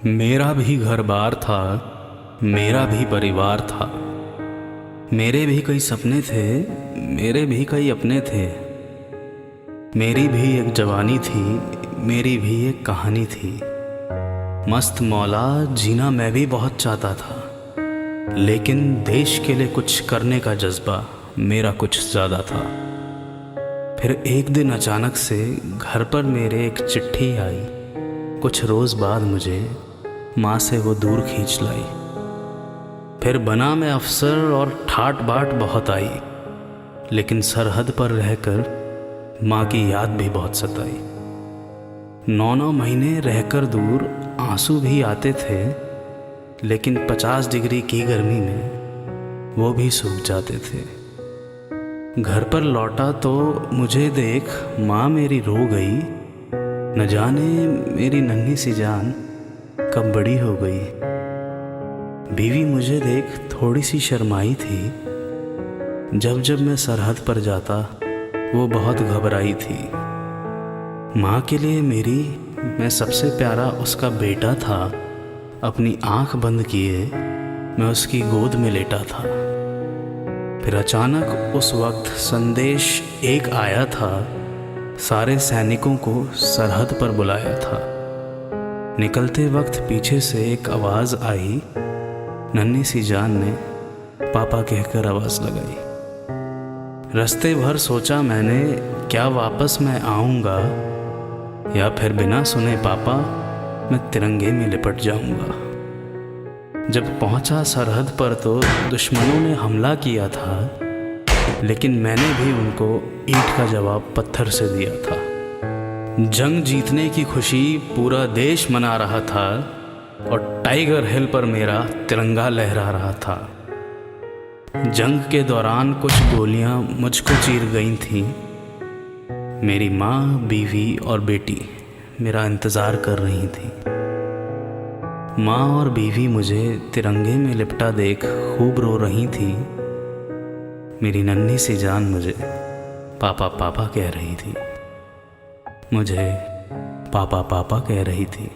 मेरा भी घर बार था, मेरा भी परिवार था। मेरे भी कई सपने थे, मेरे भी कई अपने थे। मेरी भी एक जवानी थी, मेरी भी एक कहानी थी। मस्त मौला जीना मैं भी बहुत चाहता था, लेकिन देश के लिए कुछ करने का जज्बा मेरा कुछ ज़्यादा था। फिर एक दिन अचानक से घर पर मेरे एक चिट्ठी आई। कुछ रोज़ बाद मुझे माँ से वो दूर खींच लाई। फिर बना मैं अफसर और ठाट बाट बहुत आई, लेकिन सरहद पर रहकर माँ की याद भी बहुत सताई। 9 महीने रहकर दूर आंसू भी आते थे, लेकिन 50 डिग्री की गर्मी में वो भी सूख जाते थे। घर पर लौटा तो मुझे देख माँ मेरी रो गई। न जाने मेरी नन्ही सी जान कब बड़ी हो गई। बीवी मुझे देख थोड़ी सी शर्माई थी। जब जब मैं सरहद पर जाता वो बहुत घबराई थी। माँ के लिए मेरी मैं सबसे प्यारा उसका बेटा था। अपनी आंख बंद किए मैं उसकी गोद में लेटा था। फिर अचानक उस वक्त संदेश एक आया था। सारे सैनिकों को सरहद पर बुलाया था। निकलते वक्त पीछे से एक आवाज़ आई। नन्ही सी जान ने पापा कहकर आवाज़ लगाई। रास्ते भर सोचा मैंने, क्या वापस मैं आऊँगा या फिर बिना सुने पापा मैं तिरंगे में लिपट जाऊँगा। जब पहुँचा सरहद पर तो दुश्मनों ने हमला किया था, लेकिन मैंने भी उनको ईंट का जवाब पत्थर से दिया था। जंग जीतने की खुशी पूरा देश मना रहा था और टाइगर हिल पर मेरा तिरंगा लहरा रहा था। जंग के दौरान कुछ गोलियां मुझको चीर गई थीं। मेरी माँ, बीवी और बेटी मेरा इंतज़ार कर रही थी। माँ और बीवी मुझे तिरंगे में लिपटा देख खूब रो रही थी। मेरी नन्ही सी जान मुझे पापा पापा कह रही थी। मुझे पापा पापा कह रही थी।